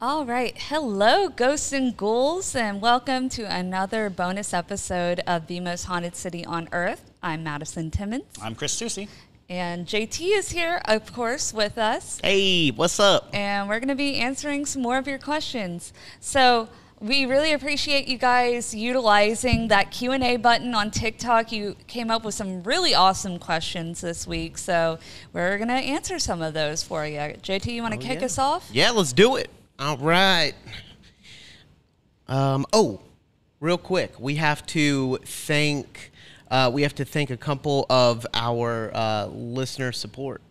All right. Hello, ghosts and ghouls, and welcome to another bonus episode of The Most Haunted City on Earth. I'm Madison Timmons. I'm Chris Susie. And JT is here, of course, with us. Hey, what's up? And we're going to be answering some more of your questions. So we really appreciate you guys utilizing that Q&A button on TikTok. You came up with some really awesome questions this week, so we're going to answer some of those for you. JT, you want to kick us off? Yeah, let's do it. All right. Real quick, we have to thank a couple of our listener support.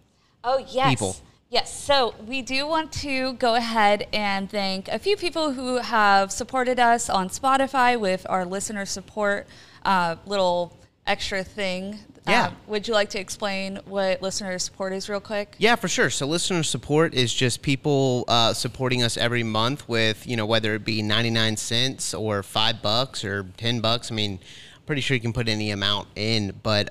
Oh, yes. People. Yes, so we do want to go ahead and thank a few people who have supported us on Spotify with our listener support little extra thing. Yeah. Would you like to explain what listener support is real quick? Yeah, for sure. So listener support is just people supporting us every month with, whether it be 99 cents or $5 or $10. I mean, pretty sure you can put any amount in, but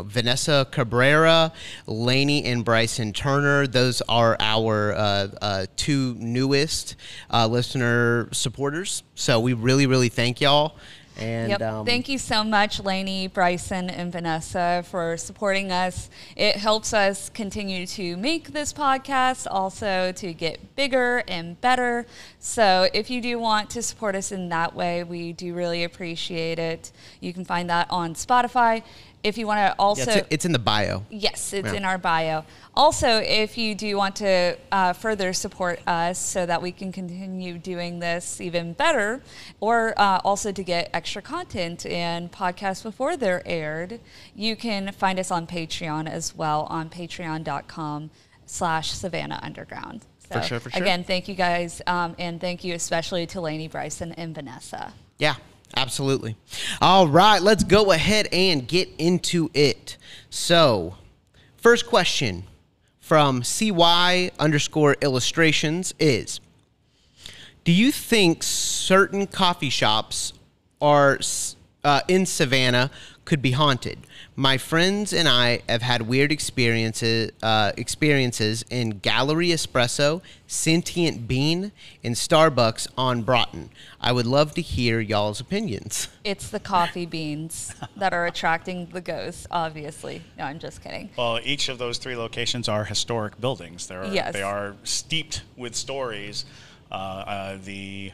Vanessa Cabrera, Lainey and Bryson Turner, those are our two newest listener supporters. So we really, really thank y'all. And thank you so much, Lainey, Bryson, and Vanessa, for supporting us. It helps us continue to make this podcast, also to get bigger and better. So if you do want to support us in that way, we do really appreciate it. You can find that on Spotify. If you want to also... it's in the bio. Yes, it's in our bio. Also, if you do want to further support us so that we can continue doing this even better, or also to get extra content and podcasts before they're aired, you can find us on Patreon as well, on patreon.com/Savannah Underground. So, for sure. Again, thank you guys, and thank you especially to Lainey, Bryson, and Vanessa. Yeah. Absolutely. All right, let's go ahead and get into it. So, first question from CY_illustrations is, do you think certain coffee shops are in Savannah could be haunted? My friends and I have had weird experiences in Gallery Espresso, Sentient Bean, and Starbucks on Broughton. I would love to hear y'all's opinions. It's the coffee beans that are attracting the ghosts, obviously. No, I'm just kidding. Well, each of those three locations are historic buildings. Yes. They are steeped with stories. The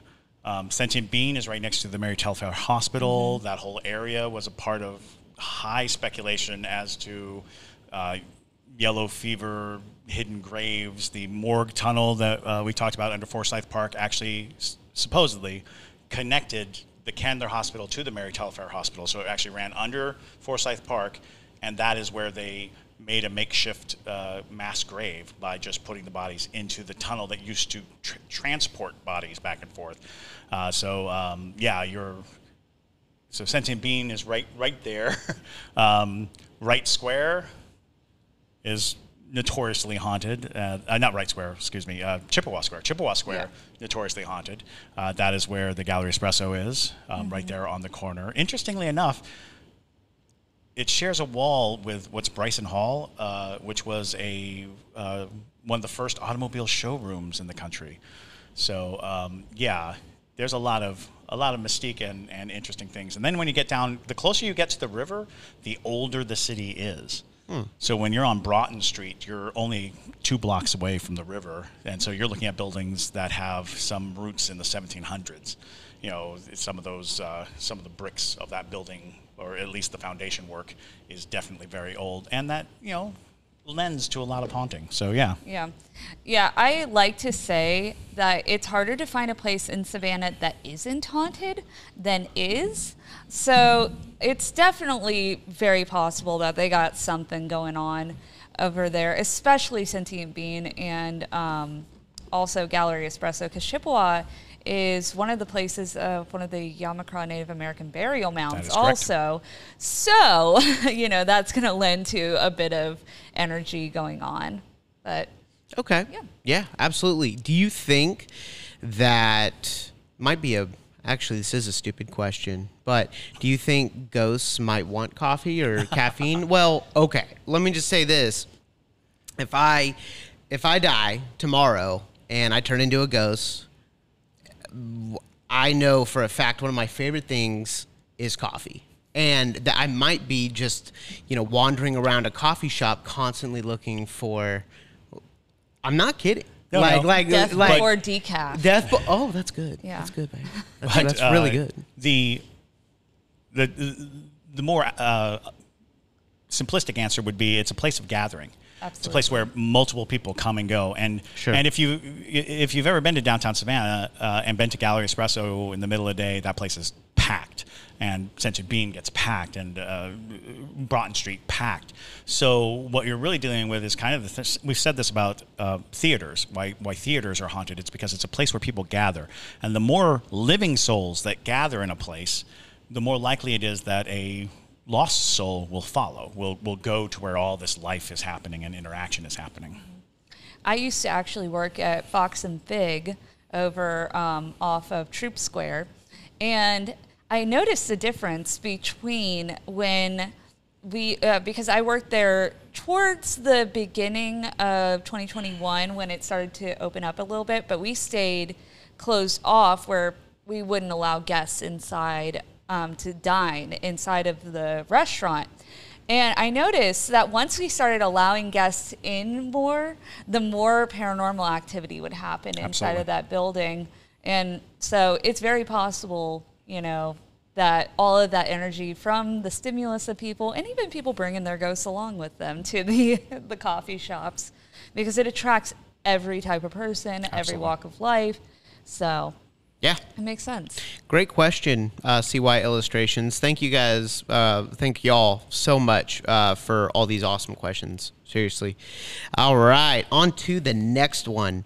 Sentient Bean is right next to the Mary Telfair Hospital. Mm-hmm. That whole area was a part of high speculation as to yellow fever, hidden graves. The morgue tunnel that we talked about under Forsyth Park actually supposedly connected the Candler Hospital to the Mary Telfair Hospital. So it actually ran under Forsyth Park, and that is where they made a makeshift mass grave by just putting the bodies into the tunnel that used to transport bodies back and forth. So Sentient Bean is right there. Wright Square is notoriously haunted. Not Wright Square, excuse me. Chippewa Square. Chippewa Square, notoriously haunted. That is where the Gallery Espresso is, right there on the corner. Interestingly enough, it shares a wall with what's Bryson Hall, which was one of the first automobile showrooms in the country. So, there's a lot of mystique and interesting things. And then when you get down, the closer you get to the river, the older the city is. So when you're on Broughton Street, you're only 2 blocks away from the river. And so you're looking at buildings that have some roots in the 1700s. Some of the bricks of that building, or at least the foundation work, is definitely very old. And that, lends to a lot of haunting. So, yeah. Yeah, I like to say that it's harder to find a place in Savannah that isn't haunted than is. So it's definitely very possible that they got something going on over there, especially Sentient Bean and also Gallery Espresso, because Chippewa is one of the places of one of the Yamacraw Native American burial mounds also. So, that's going to lend to a bit of energy going on. But okay. Yeah, absolutely. Do you think that actually, this is a stupid question, but do you think ghosts might want coffee or caffeine? Well, okay. Let me just say this. If I die tomorrow and I turn into a ghost, I know for a fact one of my favorite things is coffee. And that I might be just, wandering around a coffee shop constantly looking for. I'm not kidding. No, Death But- or decaf. Oh, that's good. Yeah. That's good, babe. But, That's really good. The more simplistic answer would be it's a place of gathering. Absolutely. It's a place where multiple people come and go. And Sure. and if you've ever been to downtown Savannah and been to Gallery Espresso in the middle of the day, that place is packed. And Sentient Bean gets packed, and Broughton Street packed. So what you're really dealing with is kind of we've said this about theaters. Why theaters are haunted? It's because it's a place where people gather, and the more living souls that gather in a place, the more likely it is that a lost soul will follow. Will go to where all this life is happening and interaction is happening. I used to actually work at Fox and Fig over off of Troop Square, and I noticed the difference between when we, because I worked there towards the beginning of 2021 when it started to open up a little bit, but we stayed closed off where we wouldn't allow guests inside to dine inside of the restaurant. And I noticed that once we started allowing guests in more, the more paranormal activity would happen inside Absolutely. of that building. And so it's very possible, that all of that energy from the stimulus of people, and even people bringing their ghosts along with them to the coffee shops, because it attracts every type of person, every Absolutely. walk of life. So Yeah. it makes sense. Great question, CY Illustrations. Thank you guys. Thank y'all so much for all these awesome questions. Seriously. All right. On to the next one.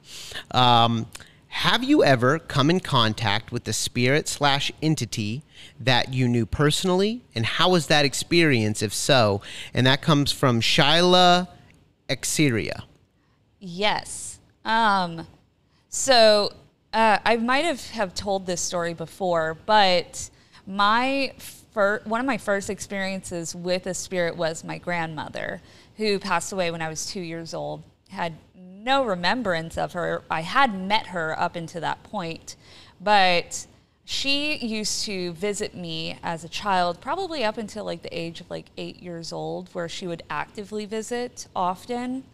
Have you ever come in contact with the spirit/entity that you knew personally? And how was that experience, if so? And that comes from Shyla Exeria. Yes. So I might have told this story before, but one of my first experiences with a spirit was my grandmother, who passed away when I was 2 years old. Had no remembrance of her. I had met her up until that point, but she used to visit me as a child, probably up until like the age of like 8 years old, where she would actively visit often.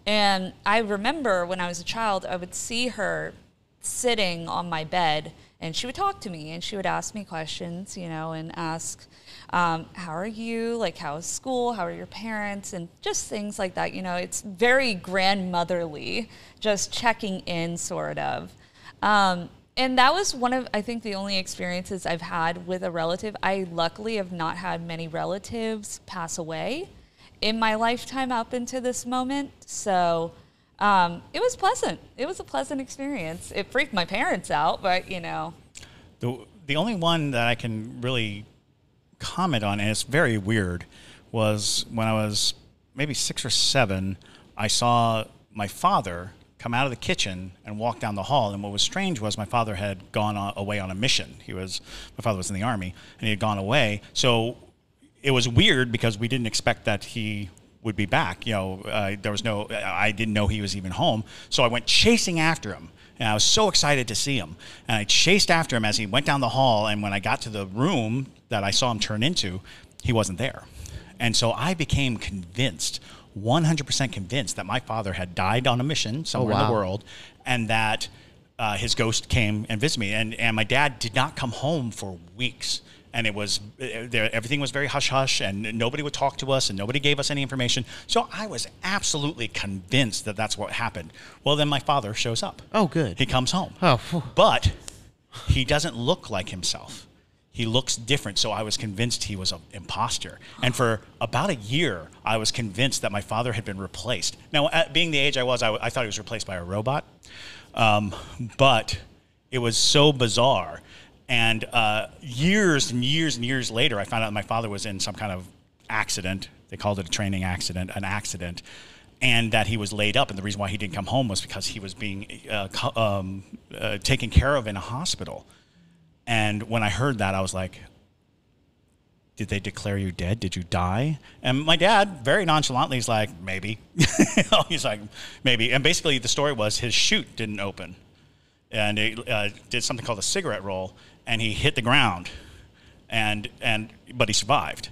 And I remember when I was a child, I would see her sitting on my bed, and she would talk to me, and she would ask me questions, and ask, how are you? Like, how is school? How are your parents? And just things like that. It's very grandmotherly, just checking in, sort of. And that was one of, I think, the only experiences I've had with a relative. I luckily have not had many relatives pass away in my lifetime up into this moment. So it was pleasant. It was a pleasant experience. It freaked my parents out, but, The only one that I can really comment on, and it's very weird, was when I was maybe 6 or 7, I saw my father come out of the kitchen and walk down the hall. And what was strange was my father had gone away on a mission. My father was in the Army, and he had gone away. So it was weird because we didn't expect that he would be back. I didn't know he was even home. So I went chasing after him. And I was so excited to see him. And I chased after him as he went down the hall. And when I got to the room that I saw him turn into, he wasn't there. And so I became convinced, 100% convinced, that my father had died on a mission somewhere in the world, and that his ghost came and visited me. And my dad did not come home for weeks. And everything was very hush-hush, and nobody would talk to us, and nobody gave us any information. So I was absolutely convinced that that's what happened. Well, then my father shows up. Oh, good. He comes home. Oh, phew. But he doesn't look like himself. He looks different, so I was convinced he was an imposter. And for about a year, I was convinced that my father had been replaced. Now, being the age I was, I thought he was replaced by a robot. But it was so bizarre. And years and years and years later, I found out my father was in some kind of accident. They called it a training accident, an accident, and that he was laid up. And the reason why he didn't come home was because he was being taken care of in a hospital. And when I heard that, I was like, did they declare you dead? Did you die? And my dad, very nonchalantly, is like, maybe. He's like, maybe. And basically the story was his chute didn't open. and he did something called a cigarette roll, and he hit the ground, but he survived.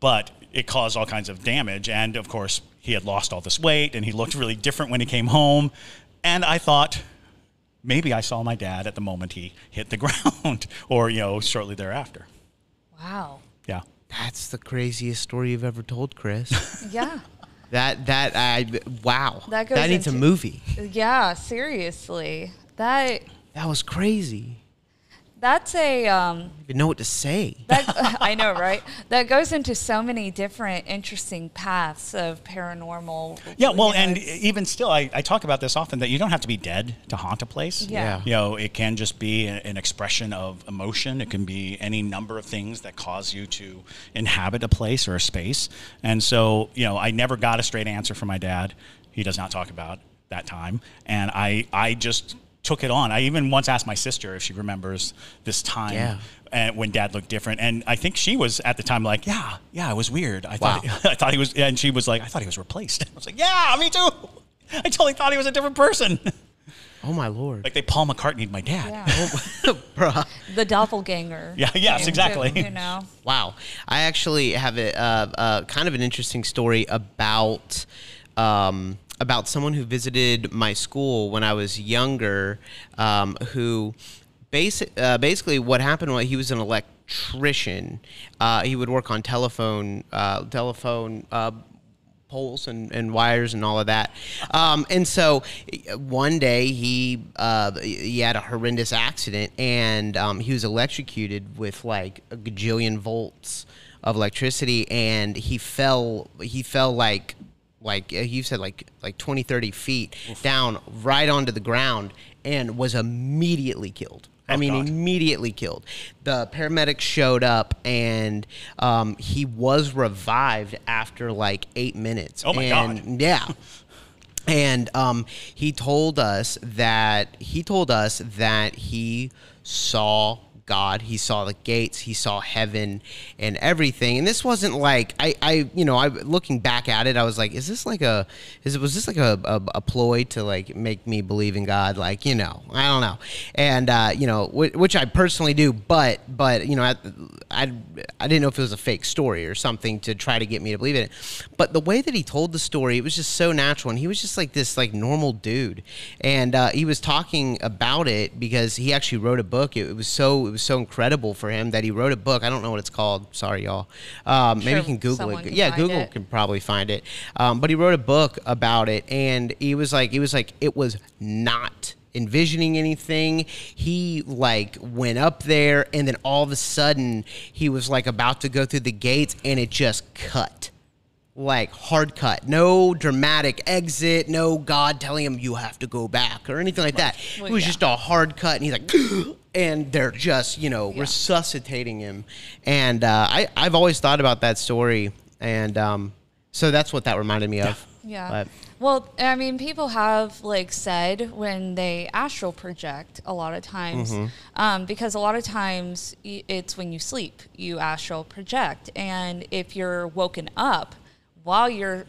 But it caused all kinds of damage, and of course, he had lost all this weight, and he looked really different when he came home. And I thought, maybe I saw my dad at the moment he hit the ground, or shortly thereafter. Wow. Yeah. That's the craziest story you've ever told, Chris. Yeah. Wow. That goes That needs a movie. Yeah, seriously. That was crazy. That's a I don't even know what to say. I know, right? That goes into so many different interesting paths of paranormal. Yeah, well, and even still, I talk about this often, that you don't have to be dead to haunt a place. Yeah. It can just be an expression of emotion. It can be any number of things that cause you to inhabit a place or a space. And so, I never got a straight answer from my dad. He does not talk about that time. And I just took it on. I even once asked my sister if she remembers this time when Dad looked different, and I think she was at the time like, yeah, it was weird. I thought he was, and she was like, I thought he was replaced. I was like, yeah, me too. I totally thought he was a different person. Oh my Lord! Like they Paul McCartney'd my dad. Yeah. Bruh. The doppelganger. Yeah. Yes. Exactly. Wow. I actually have a kind of an interesting story about someone who visited my school when I was younger, who basically what happened was he was an electrician. He would work on telephone poles and wires and all of that. And so one day he had a horrendous accident, and he was electrocuted with like a gajillion volts of electricity, and he fell like you said, like 20, 30 feet down right onto the ground, and was immediately killed. Immediately killed. The paramedics showed up, and he was revived after like 8 minutes. Oh my God. Yeah. And he told us that he saw God, he saw the gates, he saw heaven and everything. And this wasn't like I looking back at it, I was like, was this like a ploy to like make me believe in God? Like, I don't know. And which I personally do, but I didn't know if it was a fake story or something to try to get me to believe in it. But the way that he told the story, it was just so natural, and he was just like this like normal dude. And he was talking about it because he actually wrote a book. It was so incredible for him that he wrote a book. I don't know what it's called. Sorry, y'all. Maybe you can Google it. Yeah, Google can probably find it. But he wrote a book about it, and he was like, it was not envisioning anything. He like went up there, and then all of a sudden he was like about to go through the gates, and it just cut. Like hard cut, no dramatic exit, no God telling him you have to go back or anything like that. Well, it was just a hard cut, and he's like, and they're just resuscitating him. And I've always thought about that story, and so that's what that reminded me of. Yeah. But, well, I mean, people have like said when they astral project a lot of times, because a lot of times it's when you sleep, you astral project, and if you're woken up while your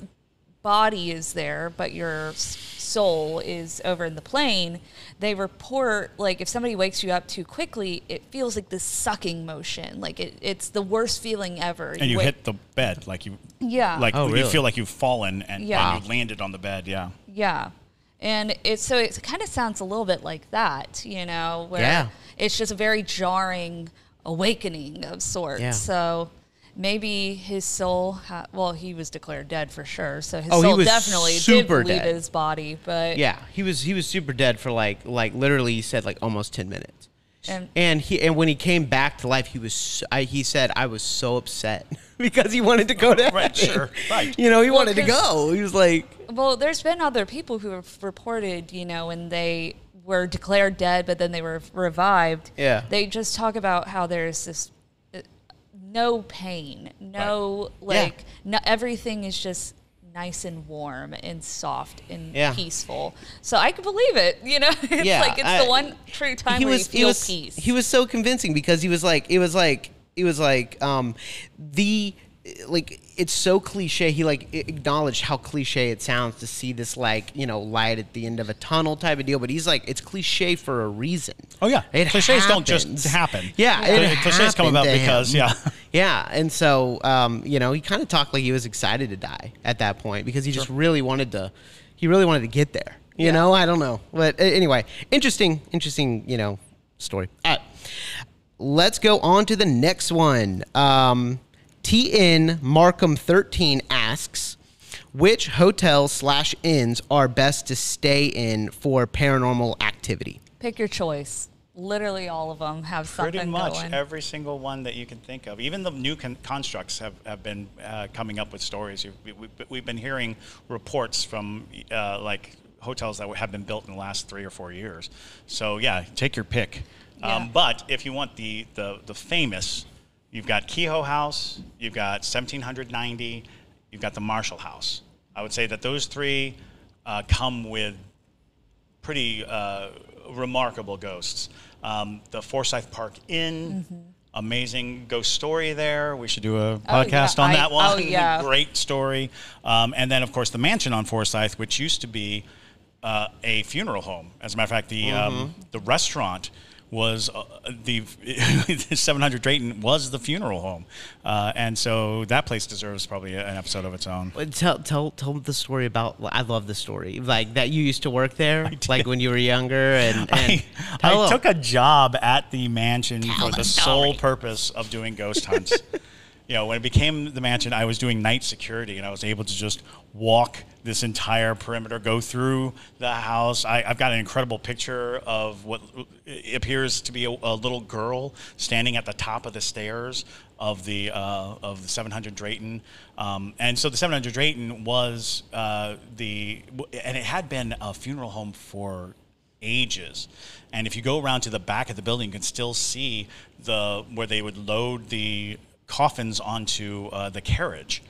body is there, but your soul is over in the plane, they report, like, if somebody wakes you up too quickly, it feels like this sucking motion. Like, it's the worst feeling ever. And you hit the bed, like you... Yeah. Like, really? You feel like you've fallen, and you landed on the bed, Yeah. And it kind of sounds a little bit like that, where it's just a very jarring awakening of sorts. Yeah. So... maybe his soul, he was declared dead for sure. So his soul definitely did leave his body. But yeah, he was super dead for like literally, he said like almost 10 minutes. And when he came back to life, he said, I was so upset because he wanted to go to heaven. Right, sure, right. He wanted to go. He was like, well, there's been other people who have reported, when they were declared dead, but then they were revived. Yeah, they just talk about how there's this. No pain, no everything is just nice and warm and soft and peaceful. So I could believe it, It's like it's the one true time where you feel peace. He was so convincing because he was like the like it's so cliche. He like acknowledged how cliche it sounds to see this like, you know, light at the end of a tunnel type of deal, but he's like, it's cliche for a reason. Oh yeah, cliches don't just happen. Yeah, cliches come about because yeah, and so you know, he kind of talked like he was excited to die at that point because he just really wanted to. He really wanted to get there. You know, I don't know, but anyway, interesting, you know, story. All right, let's go on to the next one. TN Markham 13 asks, which hotels/inns are best to stay in for paranormal activity? Pick your choice. Literally all of them have something Pretty much going. every single one that you can think of. Even the new constructs have been coming up with stories. We've been hearing reports from like hotels that have been built in the last 3 or 4 years. So yeah, take your pick. Yeah. But if you want the famous, you've got Kehoe House, you've got 1790, you've got the Marshall House. I would say that those three come with pretty remarkable ghosts. The Forsyth Park Inn, amazing ghost story there. We should do a podcast on that one. Oh, yeah. Great story. And then, of course, the mansion on Forsyth, which used to be a funeral home. As a matter of fact, the restaurant was the 700 Drayton was the funeral home, and so that place deserves probably an episode of its own. Tell the story about. I love the story, like that you used to work there, like when you were younger, and I took a job at the mansion for the sole purpose of doing ghost hunts. You know, when it became the mansion, I was doing night security, and I was able to just walk this entire perimeter, go through the house. I've got an incredible picture of what appears to be a little girl standing at the top of the stairs of the 700 Drayton. And so the 700 Drayton was and it had been a funeral home for ages. And if you go around to the back of the building, you can still see where they would load the coffins onto the carriage.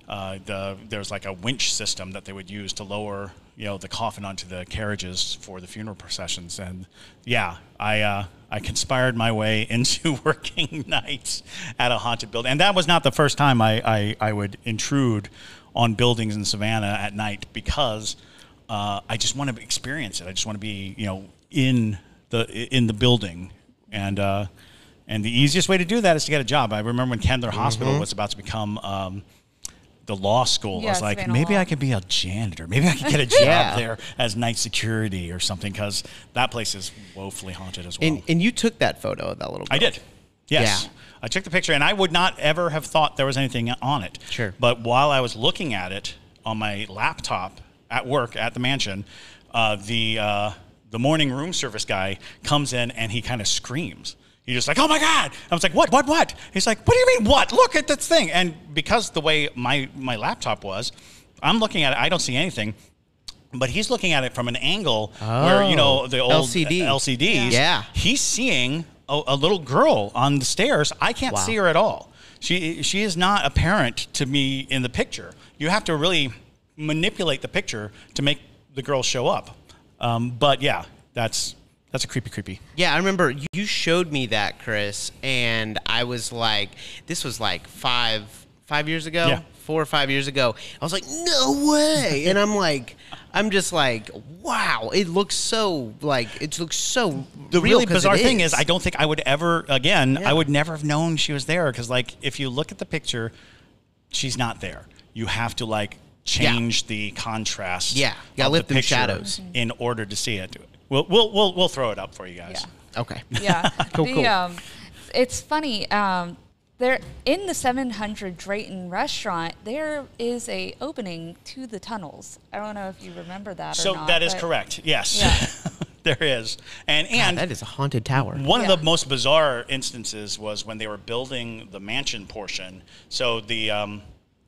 There's like a winch system that they would use to lower, you know, the coffin onto the carriages for the funeral processions. And yeah, I conspired my way into working nights at a haunted building. And that was not the first time I would intrude on buildings in Savannah at night because I just want to experience it. I just want to be, you know, in the building. And the easiest way to do that is to get a job. I remember when Kendler Hospital was about to become the law school. I was like, Savannah maybe Law. I could be a janitor. Maybe I could get a job there as night security or something, because that place is woefully haunted as well. And you took that photo of that little girl. I did. Yes. Yeah. I took the picture, and I would not ever have thought there was anything on it. Sure. But while I was looking at it on my laptop at work at the mansion, the morning room service guy comes in and he kind of screams. He's just like, oh my God. I was like, what? He's like, what do you mean, what? Look at this thing. And because the way my laptop was, I'm looking at it, I don't see anything. But he's looking at it from an angle where, you know, the old LCDs. Yeah. He's seeing a little girl on the stairs. I can't see her at all. She is not apparent to me in the picture. You have to really manipulate the picture to make the girl show up. But yeah, that's a creepy. Yeah, I remember you showed me that, Chris, and I was like, this was like 5 years ago, Yeah. 4 or 5 years ago. I was like, no way. And I'm just like, wow, it looks so The real, really 'cause bizarre it thing is I don't think I would ever, again, Yeah. I would never have known she was there, because like if you look at the picture, she's not there. You have to like change the contrast Yeah, you gotta of lift the them picture shadows. in order to see it. We'll throw it up for you guys. Yeah. Okay. Yeah. Cool. It's funny. There in the 700 Drayton restaurant, there is a opening to the tunnels. I don't know if you remember that So or not. that is but- correct. Yes, Yeah. there is. And God, that is a haunted tower. one Yeah. of the most bizarre instances was when they were building the mansion portion. So the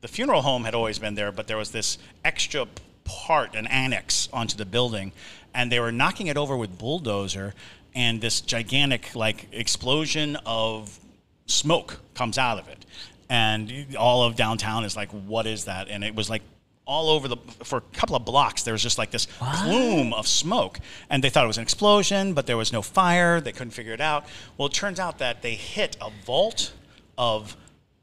funeral home had always been there, but there was this extra part, an annex onto the building, and they were knocking it over with bulldozer, and this gigantic like explosion of smoke comes out of it, and all of downtown is like, what is that? And it was like all over for a couple of blocks there was just like this plume of smoke, and they thought it was an explosion, but there was no fire. They couldn't figure it out. Well, it turns out that they hit a vault of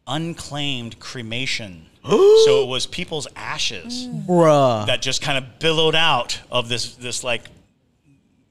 unclaimed cremation. So it was people's ashes that just kind of billowed out of this like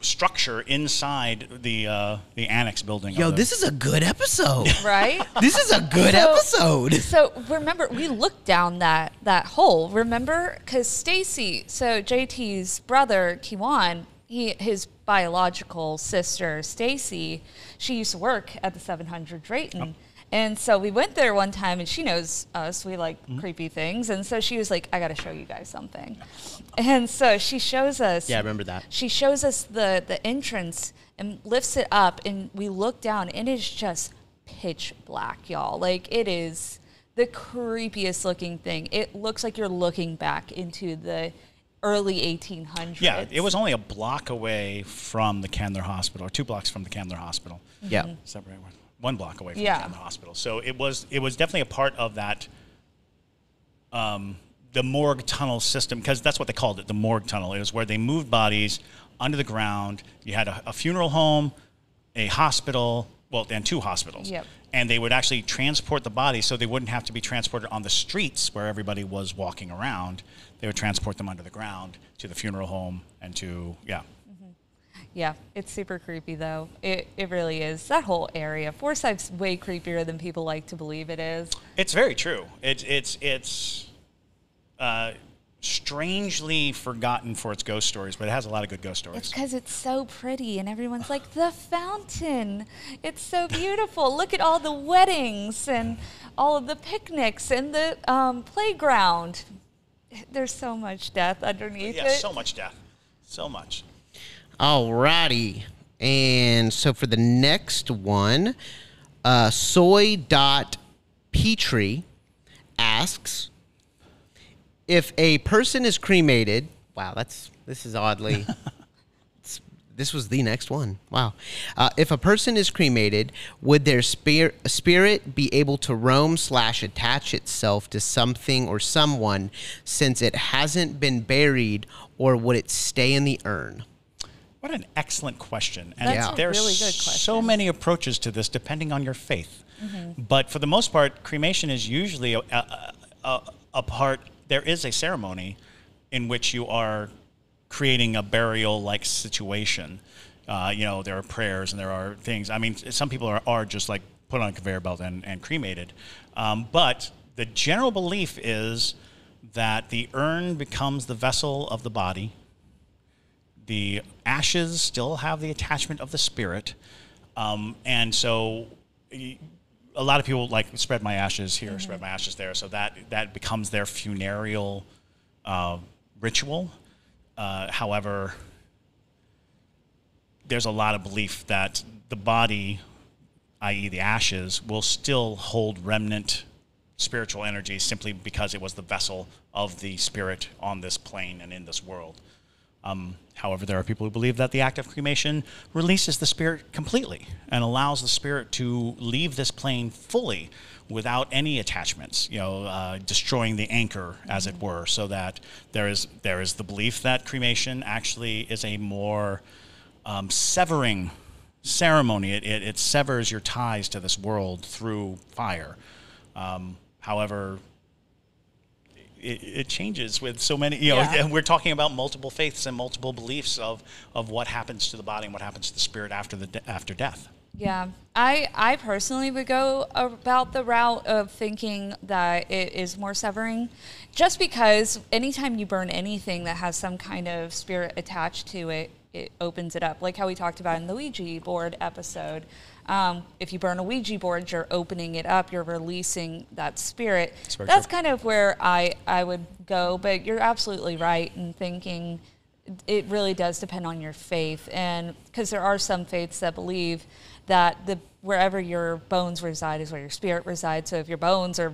structure inside the annex building. Yo, this is a good episode. Right? This is a good episode. So remember, we looked down that hole. Remember, because Stacy, so JT's brother Kiwan, his biological sister Stacy, she used to work at the 700 Drayton. And so we went there one time, and she knows us. We like creepy things. And so she was like, I got to show you guys something. And so she shows us. Yeah, I remember that. She shows us the entrance and lifts it up, and we look down, and it's just pitch black, y'all. Like, it is the creepiest looking thing. It looks like you're looking back into the early 1800s. Yeah, it was only a block away from the Candler Hospital, or 2 blocks from the Candler Hospital. Yeah. Is that right? 1 block away from the Candler Hospital. So it was definitely a part of that, the morgue tunnel system, because that's what they called it, the morgue tunnel. It was where they moved bodies under the ground. You had a funeral home, a hospital, well, and 2 hospitals. Yep. And they would actually transport the bodies so they wouldn't have to be transported on the streets where everybody was walking around. They would transport them under the ground to the funeral home and to, Yeah, it's super creepy, though. It really is. That whole area. Forsyth's way creepier than people like to believe it is. It's very true. It's strangely forgotten for its ghost stories, but it has a lot of good ghost stories. It's because it's so pretty, and everyone's like, the fountain. It's so beautiful. Look at all the weddings and all of the picnics and the playground. There's so much death underneath it. Yeah, so much death. So much. Alrighty. And so for the next one, Soy.Petrie asks, if a person is cremated, wow, this is oddly, this was the next one. Wow. If a person is cremated, would their spirit be able to roam/attach itself to something or someone since it hasn't been buried, or would it stay in the urn? What an excellent question. And That's a there's really good question. so many approaches to this depending on your faith. But for the most part, cremation is usually a part, there is a ceremony in which you are creating a burial-like situation. There are prayers and there are things. I mean, some people are just like put on a conveyor belt and cremated. But the general belief is that the urn becomes the vessel of the body. The ashes still have the attachment of the spirit. And so a lot of people like spread my ashes here, spread my ashes there. So that becomes their funereal ritual. However, there's a lot of belief that the body, i.e. the ashes, will still hold remnant spiritual energy simply because it was the vessel of the spirit on this plane and in this world. However, there are people who believe that the act of cremation releases the spirit completely and allows the spirit to leave this plane fully without any attachments, destroying the anchor, as it were, so that there is the belief that cremation actually is a more severing ceremony. It severs your ties to this world through fire. However, it changes with so many, and we're talking about multiple faiths and multiple beliefs of what happens to the body and what happens to the spirit after death. Yeah, I personally would go about the route of thinking that it is more severing, just because anytime you burn anything that has some kind of spirit attached to it, it opens it up. Like how we talked about in the Ouija board episode. If you burn a Ouija board, you're opening it up, you're releasing that spirit. That's kind of where I would go, but you're absolutely right in thinking it really does depend on your faith. And because there are some faiths that believe that wherever your bones reside is where your spirit resides. So if your bones are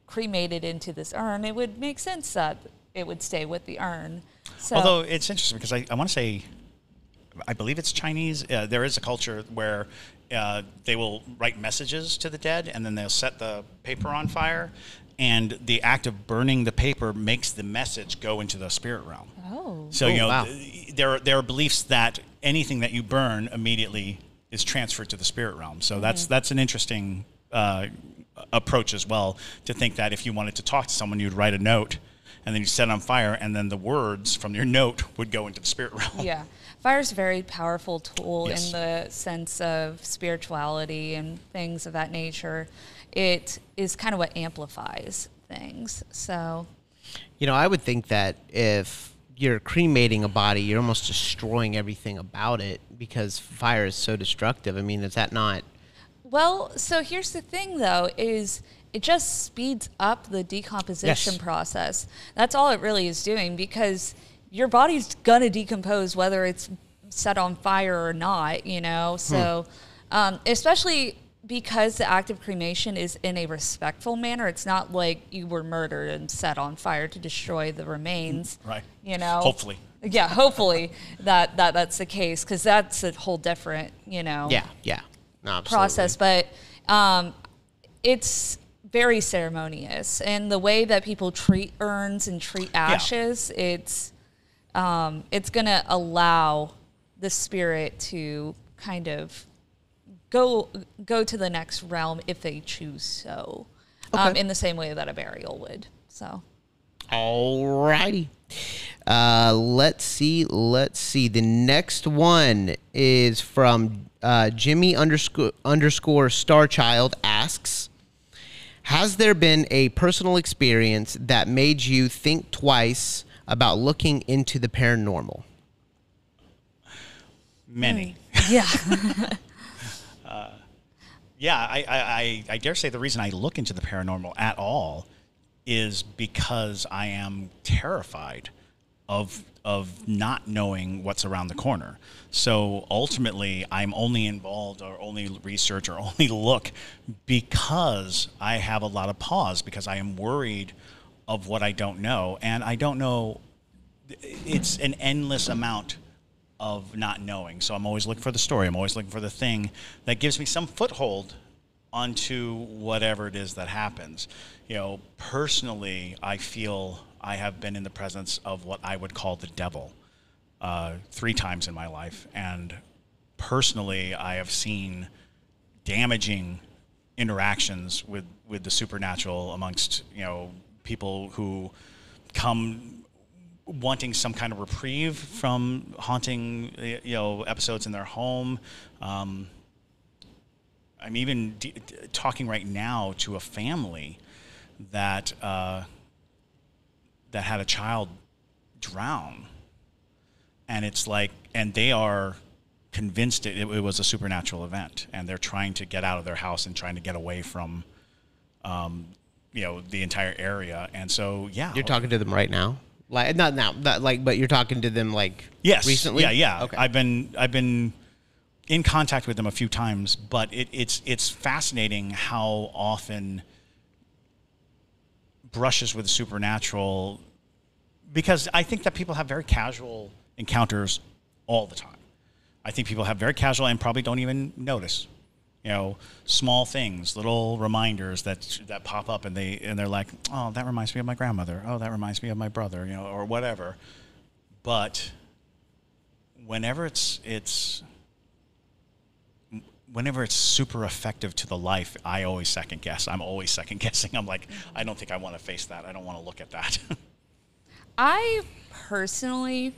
cremated into this urn, it would make sense that it would stay with the urn. So, although it's interesting because I want to say, I believe it's Chinese. There is a culture where they will write messages to the dead, and then they'll set the paper on fire, and the act of burning the paper makes the message go into the spirit realm. Oh. So wow. there are beliefs that anything that you burn immediately is transferred to the spirit realm. So that's an interesting approach as well, to think that if you wanted to talk to someone, you'd write a note and then you set it on fire, and then the words from your note would go into the spirit realm. Yeah. Fire is a very powerful tool Yes. in the sense of spirituality and things of that nature. It is kind of what amplifies things. So, You know, I would think that if you're cremating a body, you're almost destroying everything about it because fire is so destructive. I mean, is that not? well, so here's the thing, though, is it just speeds up the decomposition Yes. process. That's all it really is doing, because your body's going to decompose whether it's set on fire or not, you know? So, especially because the act of cremation is in a respectful manner. It's not like you were murdered and set on fire to destroy the remains. Right. You know? Hopefully. Yeah, hopefully that's the case, because that's a whole different, you know, Yeah. No, absolutely. process. But it's very ceremonious, and the way that people treat urns and treat ashes, it's going to allow the spirit to kind of go to the next realm if they choose so, Okay. in the same way that a burial would. So, Alrighty. Let's see. The next one is from Jimmy __ Starchild asks, has there been a personal experience that made you think twice about looking into the paranormal? Many. yeah. Yeah, I dare say the reason I look into the paranormal at all is because I am terrified of not knowing what's around the corner. So ultimately, I'm only involved or only research or only look because I have a lot of pause, because I am worried of what I don't know. And I don't know, it's an endless amount of not knowing. So I'm always looking for the story. I'm always looking for the thing that gives me some foothold onto whatever it is that happens. You know, personally, I feel I have been in the presence of what I would call the devil 3 times in my life. And personally, I have seen damaging interactions with the supernatural amongst, you know, people who come wanting some kind of reprieve from haunting, you know, episodes in their home. I'm even talking right now to a family that that had a child drown, and it's like, and they are convinced it was a supernatural event, and they're trying to get out of their house and trying to get away from, you know, the entire area. And so, yeah, You're talking to them right now? Like, not now, but you're talking to them like yes, recently? yeah. Okay. I've been in contact with them a few times, but it's fascinating how often brushes with the supernatural, because I think that people have very casual encounters all the time. I think people have very casual and probably don't even notice, you know, small things, little reminders that pop up, and they're like, oh, that reminds me of my grandmother. Oh, that reminds me of my brother, you know, or whatever. But whenever it's super effective to the life, I always second guess. I'm always second guessing. I'm like, I don't think I want to face that. I don't want to look at that. I personally,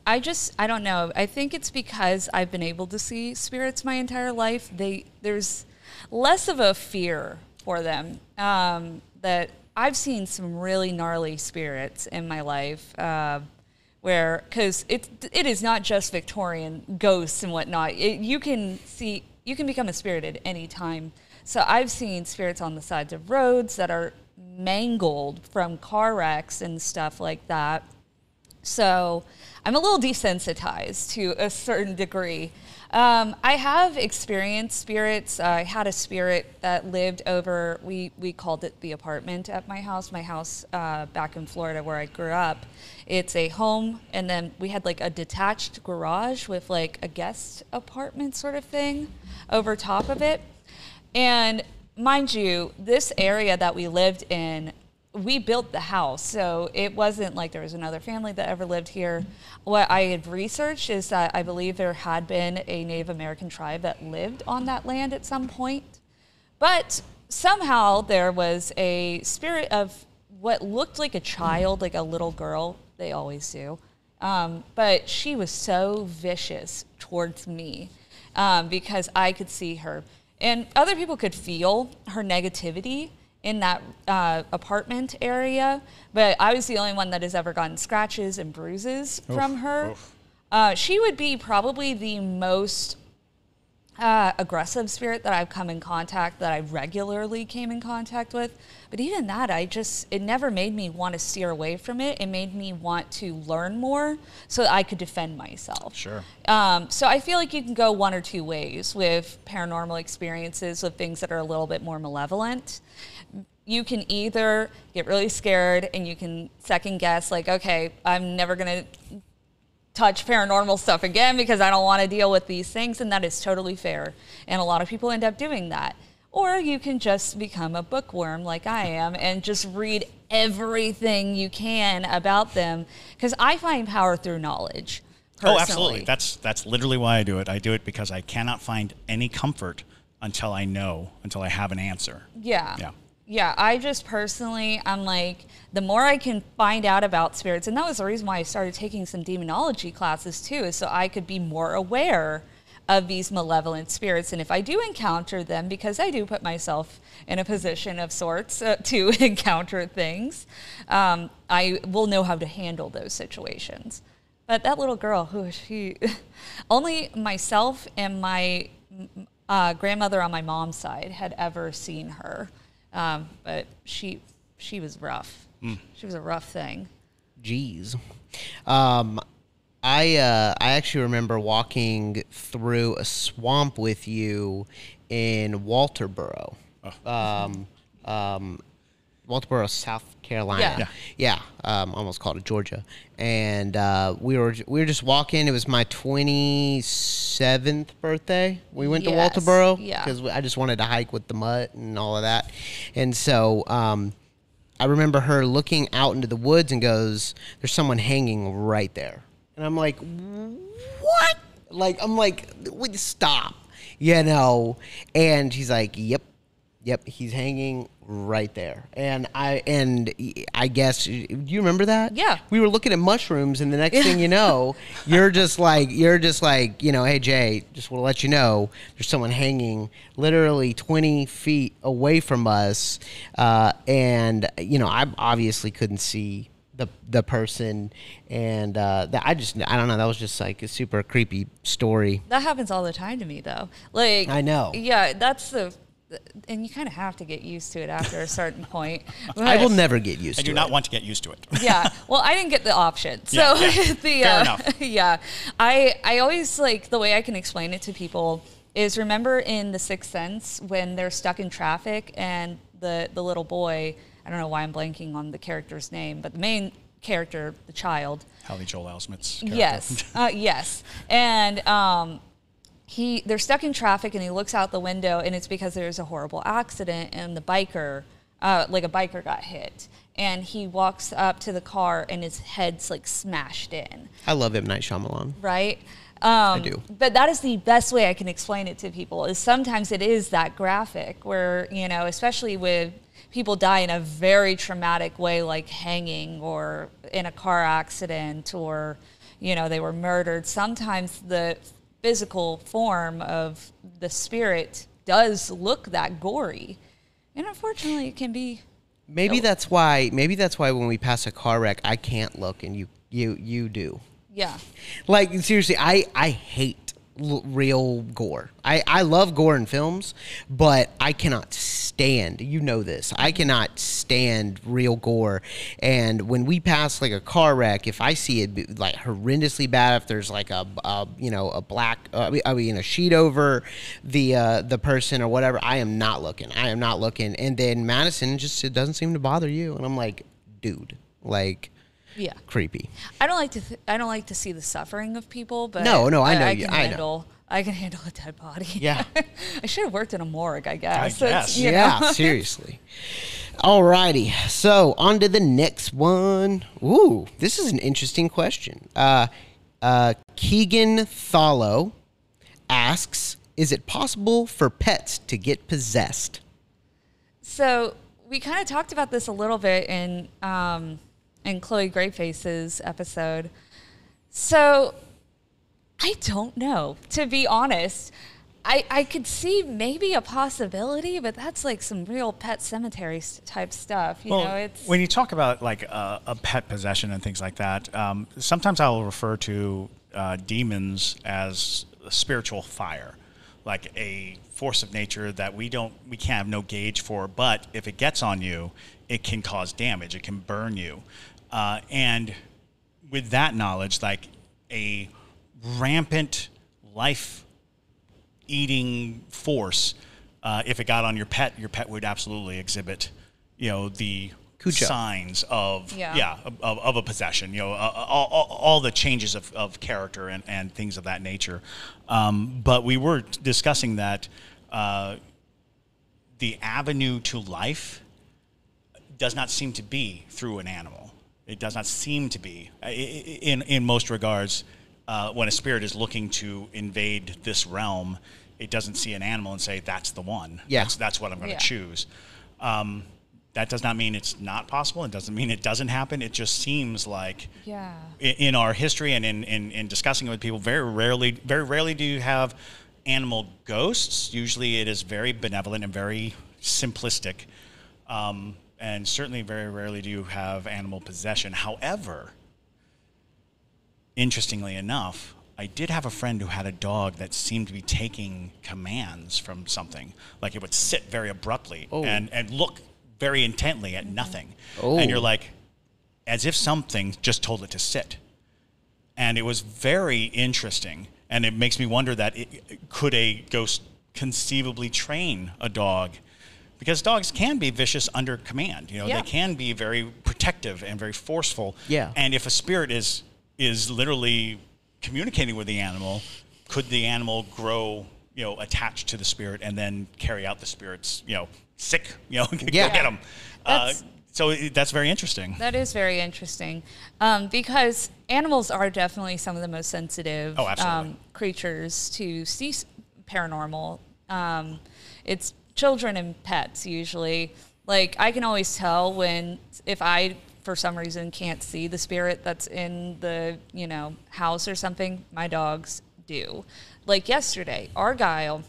I don't know. I think it's because I've been able to see spirits my entire life. There's less of a fear for them. That I've seen some really gnarly spirits in my life, because it is not just Victorian ghosts and whatnot. You can become a spirit at any time. So I've seen spirits on the sides of roads that are mangled from car wrecks and stuff like that. So I'm a little desensitized to a certain degree. I have experienced spirits. I had a spirit that lived over, we called it the apartment at my house back in Florida where I grew up. It's a home, and then we had like a detached garage with like a guest apartment sort of thing over top of it. And mind you, this area that we lived in, we built the house, so it wasn't like there was another family that ever lived here. What I had researched is that I believe there had been a Native American tribe that lived on that land at some point. But somehow there was a spirit of what looked like a child, like a little girl. They always do. But she was so vicious towards me because I could see her. And other people could feel her negativity in that apartment area. But I was the only one that has ever gotten scratches and bruises from her. She would be probably the most aggressive spirit that I've come in contact, that I regularly came in contact with. But even that, it never made me want to steer away from it. It made me want to learn more so that I could defend myself. Sure. So I feel like you can go one or two ways with paranormal experiences, with things that are a little bit more malevolent. You can either get really scared and you can second guess, like, okay, I'm never going to touch paranormal stuff again because I don't want to deal with these things, and that is totally fair. And a lot of people end up doing that. Or you can just become a bookworm like I am and just read everything you can about them, because I find power through knowledge, personally. Oh, absolutely. That's literally why I do it. I do it because I cannot find any comfort until I have an answer. Yeah, I just personally, I'm like, the more I can find out about spirits, and that was the reason why I started taking some demonology classes too, is so I could be more aware of these malevolent spirits. And if I do encounter them, because I do put myself in a position of sorts to encounter things, I will know how to handle those situations. But that little girl, only myself and my grandmother on my mom's side had ever seen her. But she was rough. She was a rough thing. Jeez. I actually remember walking through a swamp with you in Walterboro. Walterboro, South Carolina. Yeah. Almost called it Georgia. And we were just walking. It was my 27th birthday. We went to Walterboro because I just wanted to hike with the mutt and all of that. And so I remember her looking out into the woods and goes, "There's someone hanging right there." And I'm like, "What?" I'm like, "Stop." And she's like, Yep, he's hanging right there. And I guess, do you remember that? Yeah. We were looking at mushrooms, and the next thing you know, you're just like, "Hey Jay, just want to let you know, there's someone hanging literally 20 feet away from us." And I obviously couldn't see the person, and I don't know, that was just like a super creepy story. That happens all the time to me, though. Like, I know. Yeah, and you kind of have to get used to it after a certain point. But I will never get used to it. I do not want to get used to it. Yeah. Well, I didn't get the option. So fair enough. Yeah. I always, like, the way I can explain it to people is, remember in The Sixth Sense when they're stuck in traffic and the little boy, I don't know why I'm blanking on the character's name, but the main character, the child. Haley Joel Osment's character. Yes. And they're stuck in traffic, and he looks out the window, and it's because there's a horrible accident, and a biker got hit. And he walks up to the car, and his head's like smashed in. I love M. Night Shyamalan. Right? I do. But that is the best way I can explain it to people, is sometimes it is that graphic where, especially with people die in a very traumatic way, like hanging or in a car accident, or, they were murdered. Sometimes the physical form of the spirit does look that gory. And unfortunately, it can be. Maybe that's why when we pass a car wreck, I can't look and you do. Yeah. Like, seriously, I hate real gore. I love gore in films, but I cannot stand, this, I cannot stand real gore. And when we pass like a car wreck, if I see it like horrendously bad, if there's like a sheet over the person or whatever, I am not looking. And then Madison, it doesn't seem to bother you. And I'm like, dude, like, yeah, creepy. I don't like to see the suffering of people, but no, I know I can handle a dead body. Yeah. I should have worked in a morgue, I guess. Yeah, seriously. Alrighty, so on to the next one. Ooh, this is an interesting question. Keegan Thallow asks, "Is it possible for pets to get possessed?" So we kind of talked about this a little bit in Chloe Greyface's episode. So I don't know, to be honest. I could see maybe a possibility, but that's like some real Pet Cemetery type stuff. You know, it's when you talk about like a pet possession and things like that. Sometimes I will refer to demons as a spiritual fire, like a force of nature that we can't have no gauge for. But if it gets on you, it can cause damage. It can burn you, and with that knowledge, like a rampant life-eating force, if it got on your pet would absolutely exhibit, the signs of a possession. All the changes of character and things of that nature. But we were discussing that the avenue to life does not seem to be through an animal. It does not seem to be, in most regards, when a spirit is looking to invade this realm, it doesn't see an animal and say, that's the one. Yeah. That's what I'm going to choose. That does not mean it's not possible. It doesn't mean it doesn't happen. It just seems like in our history and in discussing it with people, very rarely do you have animal ghosts. Usually it is very benevolent and very simplistic. And certainly very rarely do you have animal possession. However, interestingly enough, I did have a friend who had a dog that seemed to be taking commands from something. Like it would sit very abruptly and look very intently at nothing. And you're like, as if something just told it to sit. And it was very interesting. And it makes me wonder that could a ghost conceivably train a dog? Because dogs can be vicious under command. They can be very protective and very forceful. Yeah. And if a spirit is literally communicating with the animal, could the animal grow, attached to the spirit and then carry out the spirit's, sick, go get them. So that's very interesting. That is very interesting, because animals are definitely some of the most sensitive creatures to see paranormal. It's children and pets usually. Like I can always tell if I for some reason can't see the spirit that's in the house or something. My dogs do. Like yesterday, Argyle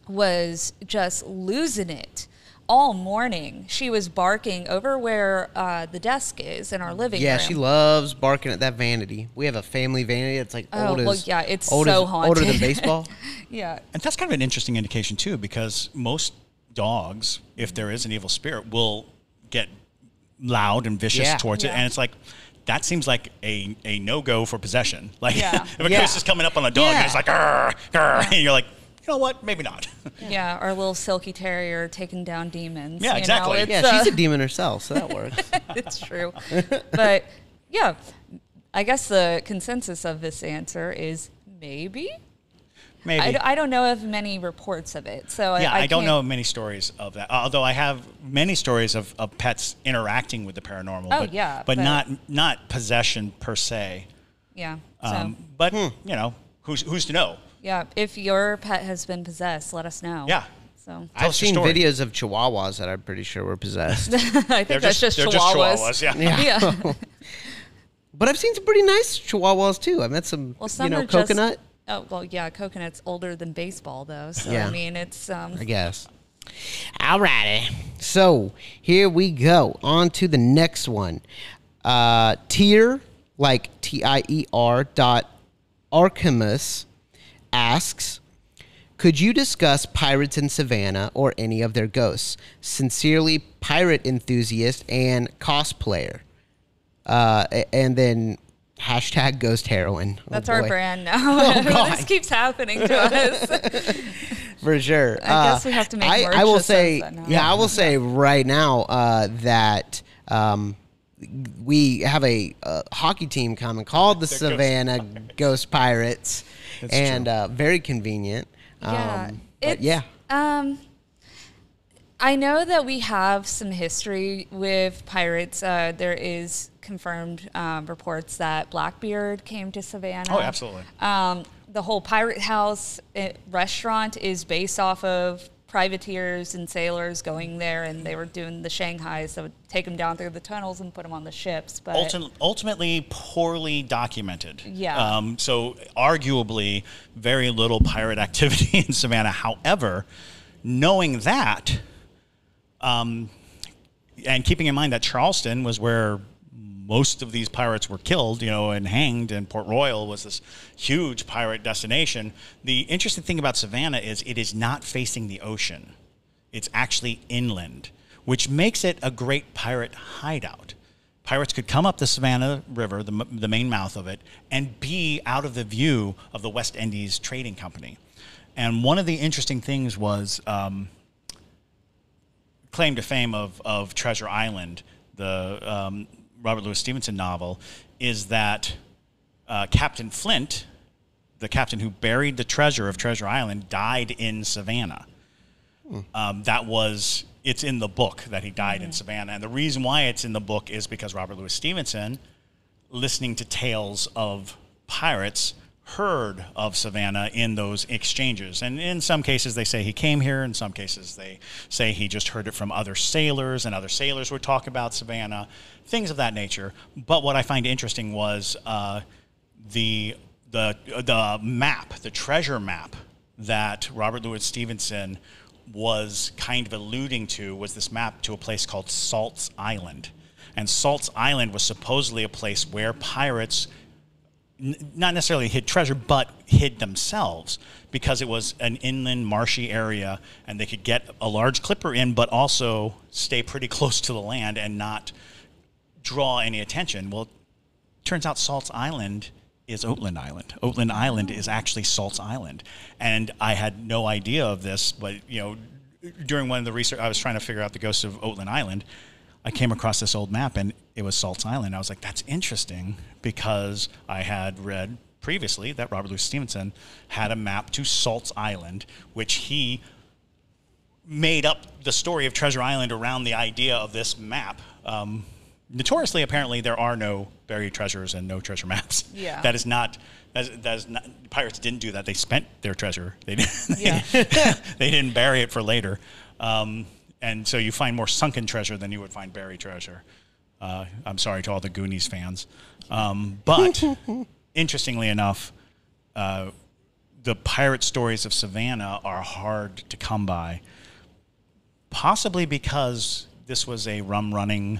was just losing it all morning. She was barking over where the desk is in our living room. Yeah, she loves barking at that vanity. We have a family vanity that's like it's so haunted. Older than baseball. Yeah. And that's kind of an interesting indication too, because most dogs, if there is an evil spirit, will get loud and vicious towards it. And it's like, that seems like a no-go for possession. Like if a ghost is coming up on a dog and it's like, "Arr, arr," and you're like, you know what? Maybe not. Yeah, our little silky terrier taking down demons. Yeah, exactly. She's a demon herself, so that works. It's true. But yeah, I guess the consensus of this answer is maybe. Maybe. I don't know of many reports of it. So I don't know many stories of that. Although I have many stories of pets interacting with the paranormal. But not possession per se. Yeah. But who's to know? Yeah, if your pet has been possessed, let us know. Yeah. So I've seen videos of chihuahuas that I'm pretty sure were possessed. I think that's just chihuahuas. Yeah. But I've seen some pretty nice chihuahuas too. I met some, coconut. Coconut's older than baseball though. So I mean, it's I guess. Alrighty. So here we go. On to the next one. Tier, like TIER Archimus asks, could you discuss pirates in Savannah or any of their ghosts? Sincerely, pirate enthusiast and cosplayer. And then hashtag ghost heroine. That's our brand now. This keeps happening to us. For sure. I guess we have to make merch. I will say, I will say right now that we have a hockey team coming called the Savannah Ghost Pirates. That's and very convenient. I know that we have some history with pirates. There is confirmed reports that Blackbeard came to Savannah. Oh, absolutely. The whole Pirate House restaurant is based off of privateers and sailors going there, and they were doing the Shanghais that would take them down through the tunnels and put them on the ships. But ultimately poorly documented. Yeah. So arguably very little pirate activity in Savannah. However, knowing that, and keeping in mind that Charleston was where most of these pirates were killed, and hanged, and Port Royal was this huge pirate destination. The interesting thing about Savannah is it is not facing the ocean. It's actually inland, which makes it a great pirate hideout. Pirates could come up the Savannah River, the main mouth of it, and be out of the view of the West Indies Trading Company. And one of the interesting things was claim to fame of Treasure Island, the Robert Louis Stevenson novel, is that Captain Flint, the captain who buried the treasure of Treasure Island, died in Savannah. It's in the book that he died in Savannah. And the reason why it's in the book is because Robert Louis Stevenson, listening to tales of pirates, heard of Savannah in those exchanges. And in some cases they say he came here, in some cases they say he just heard it from other sailors, and other sailors would talk about Savannah, things of that nature. But what I find interesting was the map, the treasure map that Robert Louis Stevenson was kind of alluding to was this map to a place called Salt's Island. And Salt's Island was supposedly a place where pirates not necessarily hid treasure, but hid themselves, because it was an inland, marshy area, and they could get a large clipper in, but also stay pretty close to the land and not draw any attention. Well, it turns out Salt's Island is Oatland Island. Oatland Island is actually Salt's Island. And I had no idea of this, but, during one of the research, I was trying to figure out the ghost of Oatland Island. I came across this old map, and it was Salt's Island. I was like, that's interesting, because I had read previously that Robert Louis Stevenson had a map to Salt's Island, which he made up the story of Treasure Island around the idea of this map. Notoriously, apparently, there are no buried treasures and no treasure maps. Yeah. That is not, pirates didn't do that. They spent their treasure. They didn't bury it for later. And so you find more sunken treasure than you would find buried treasure. I'm sorry to all the Goonies fans. But interestingly enough, the pirate stories of Savannah are hard to come by, possibly because this was a rum running,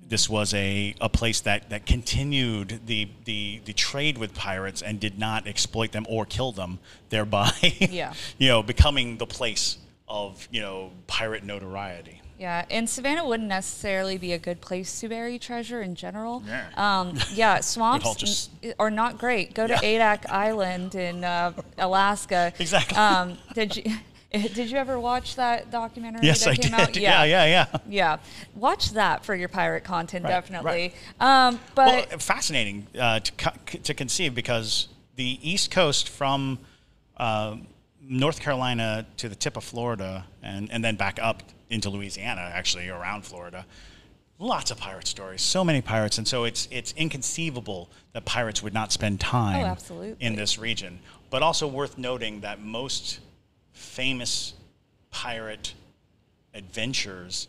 this was a place that continued the trade with pirates and did not exploit them or kill them, thereby becoming the place of pirate notoriety. Yeah, and Savannah wouldn't necessarily be a good place to bury treasure in general. Yeah, swamps are not great. Go to Adak Island in Alaska. Exactly. Did you ever watch that documentary yes, that I came did. out? Yeah. Watch that for your pirate content, definitely. Right. But fascinating to conceive, because the East Coast from North Carolina to the tip of Florida and then back up into Louisiana, actually around Florida, lots of pirate stories, so many pirates. And so it's inconceivable that pirates would not spend time in this region. But also worth noting that most famous pirate adventures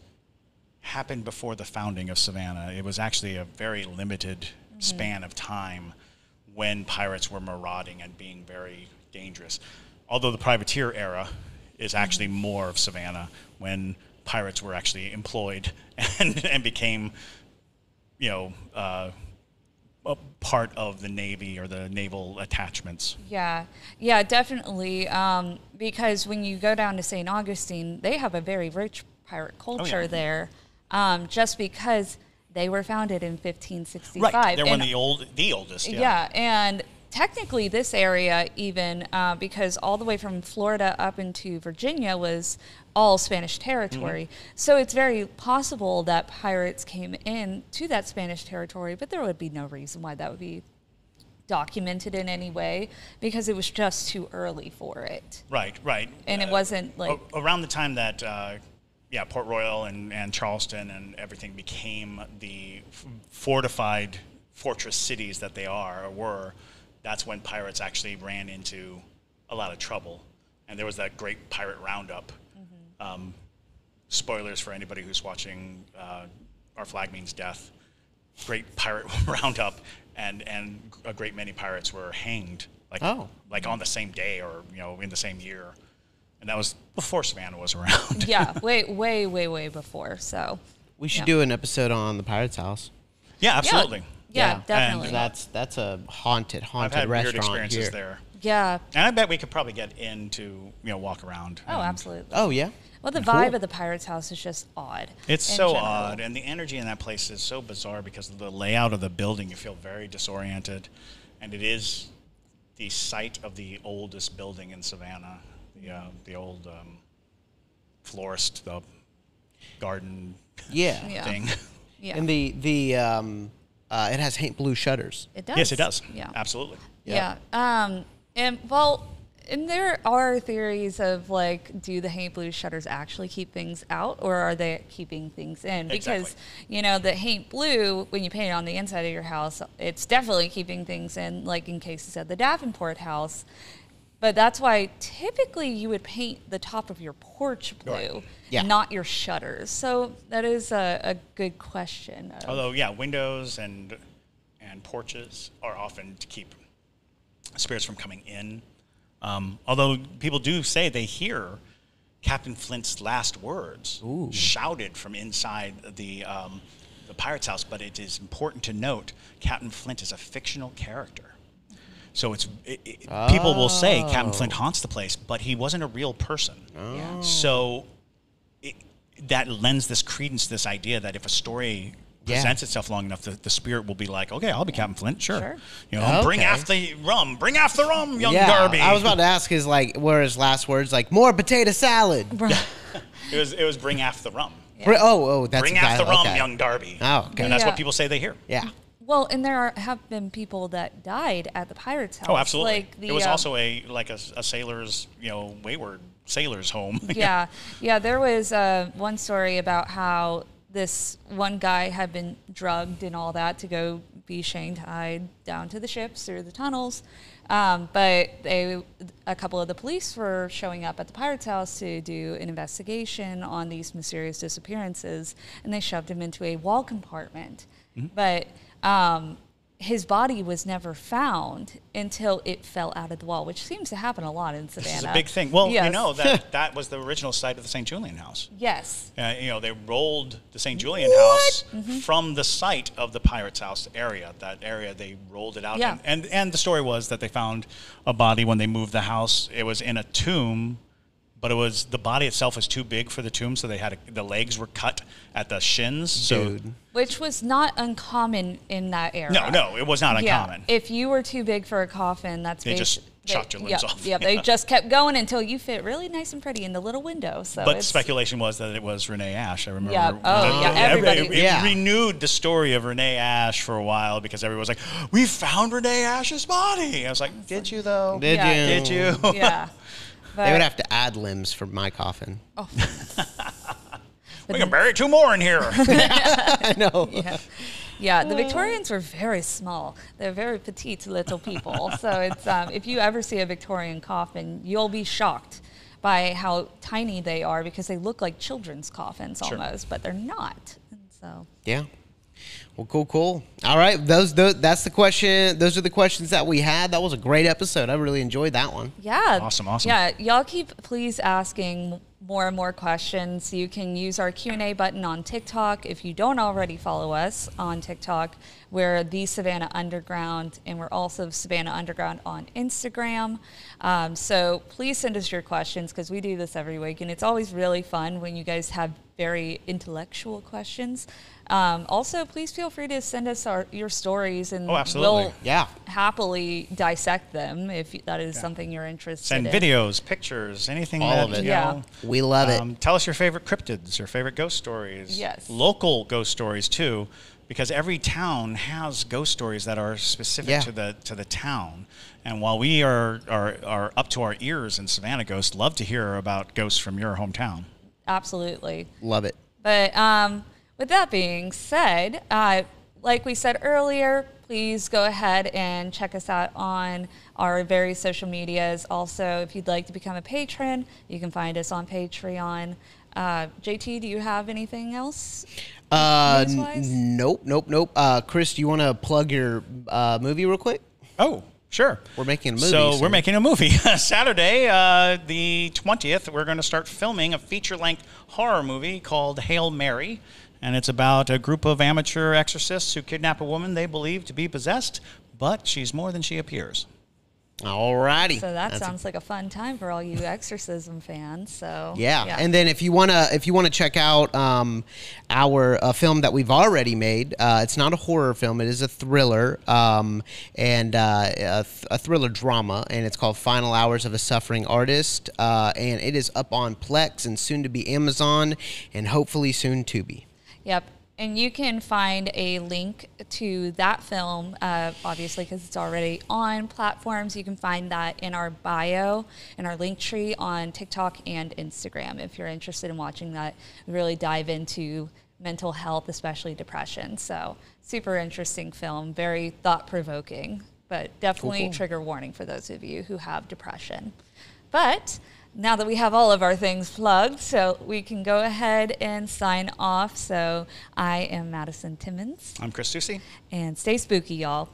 happened before the founding of Savannah. It was actually a very limited span of time when pirates were marauding and being very dangerous. Although the privateer era is actually more of Savannah, when pirates were actually employed and became, a part of the Navy or the naval attachments. Yeah, definitely. Because when you go down to St. Augustine, they have a very rich pirate culture there, just because they were founded in 1565. Right, they're one of the oldest. Yeah, and technically this area even, because all the way from Florida up into Virginia was all Spanish territory. So it's very possible that pirates came in to that Spanish territory, but there would be no reason why that would be documented in any way, because it was just too early for it. Right. And it wasn't like... Around the time that, Port Royal and Charleston and everything became the fortified fortress cities that they were, that's when pirates actually ran into a lot of trouble. And there was that great pirate roundup Spoilers for anybody who's watching Our Flag Means Death. Great pirate roundup, and a great many pirates were hanged, like on the same day or in the same year, and that was before Savannah was around. Yeah, way before. So we should do an episode on the Pirate's House. Yeah, absolutely. Yeah, definitely. And that's a haunted I've had restaurant weird experiences here. there. Yeah. And I bet we could probably get in to walk around. Oh, absolutely. Oh, yeah. Well, the vibe of the Pirate's House is just odd. It's so odd, and the energy in that place is so bizarre because of the layout of the building. You feel very disoriented, and it is the site of the oldest building in Savannah, the old florist, the garden thing. Yeah. And the it has paint blue shutters. It does. Yes, it does. Yeah. Absolutely. Yeah. And there are theories of like, do the Haint Blue shutters actually keep things out, or are they keeping things in? Because the Haint Blue, when you paint it on the inside of your house, it's definitely keeping things in, like in cases of the Davenport house. But that's why typically you would paint the top of your porch blue, not your shutters. So that is a good question. Although, windows and porches are often to keep spirits from coming in. Although people do say they hear Captain Flint's last words shouted from inside the Pirate's House, but it is important to note Captain Flint is a fictional character. So people will say Captain Flint haunts the place, but he wasn't a real person. Yeah. So that lends this credence to this idea that if a story presents itself long enough, the spirit will be like, okay, I'll be Captain Flint, sure. Bring aft the rum, young Darby. I was about to ask were his last words like more potato salad? It was bring aft the rum. Yeah. That's bring aft the rum, young Darby. Oh, okay. And that's what people say they hear. Yeah. Well, and have been people that died at the Pirate's House. Oh, absolutely. Like it was also a sailor's, wayward sailor's home. Yeah. There was one story about how this one guy had been drugged and all that to go be shanghaied down to the ships through the tunnels. But a couple of the police were showing up at the Pirate's House to do an investigation on these mysterious disappearances, and they shoved him into a wall compartment. Mm-hmm. But his body was never found until it fell out of the wall, which seems to happen a lot in Savannah. This is a big thing. Well, that was the original site of the St. Julian House. Yes. They rolled the St. Julian House from the site of the Pirate's House area. That area, they rolled it out. Yeah. And the story was that they found a body when they moved the house. It was in a tomb, but the body itself was too big for the tomb, so the legs were cut at the shins. Which was not uncommon in that era. No, it was not uncommon. If you were too big for a coffin, they just chopped your limbs off. Yeah, they just kept going until you fit really nice and pretty in the little window. But speculation was that it was Renee Ash. I remember. Yeah. Everybody. It renewed the story of Renee Ash for a while because everyone was like, "We found Renee Ash's body." I was like, "Did you though? Did you? Yeah." They would have to add limbs for my coffin. Oh. We can bury 2 more in here. I know. Yeah, the Victorians were very small. They're very petite little people. So it's if you ever see a Victorian coffin, you'll be shocked by how tiny they are because they look like children's coffins almost, but they're not. And so yeah. Well, cool. All right, that's the question. Those are the questions that we had. That was a great episode. I really enjoyed that one. Yeah. Awesome. Yeah, y'all keep please asking more and more questions. You can use our Q&A button on TikTok. If you don't already follow us on TikTok, we're the Savannah Underground, and we're also Savannah Underground on Instagram. So please send us your questions because we do this every week, and it's always really fun when you guys have very intellectual questions. Also, please feel free to send us your stories, and we'll happily dissect them if that is something you're interested in. Send videos, pictures, anything. All of it. We love it. Tell us your favorite cryptids, your favorite ghost stories. Yes. Local ghost stories, too, because every town has ghost stories that are specific to the town. And while we are up to our ears in Savannah ghosts, love to hear about ghosts from your hometown. Absolutely. Love it. But with that being said, like we said earlier, please go ahead and check us out on our various social medias. Also, if you'd like to become a patron, you can find us on Patreon. JT, do you have anything else? Nope. Chris, do you want to plug your movie real quick? Oh, sure. We're making a movie. So we're making a movie. Saturday, the 20th, we're going to start filming a feature-length horror movie called Hail Mary. And it's about a group of amateur exorcists who kidnap a woman they believe to be possessed, but she's more than she appears. Alrighty. So that sounds like a fun time for all you exorcism fans. So yeah. And then if you wanna check out our film that we've already made, it's not a horror film; it is a thriller, and a thriller drama, and it's called Final Hours of a Suffering Artist, and it is up on Plex and soon to be Amazon, and hopefully soon Tubi. Yep. And you can find a link to that film, obviously, because it's already on platforms. You can find that in our bio, in our link tree on TikTok and Instagram. If you're interested in watching that, we really dive into mental health, especially depression. So super interesting film, very thought-provoking, but definitely Cool. trigger warning for those of you who have depression. But now that we have all of our things plugged, so we can go ahead and sign off. So I am Madison Timmons. I'm Chris Ducey. And stay spooky, y'all.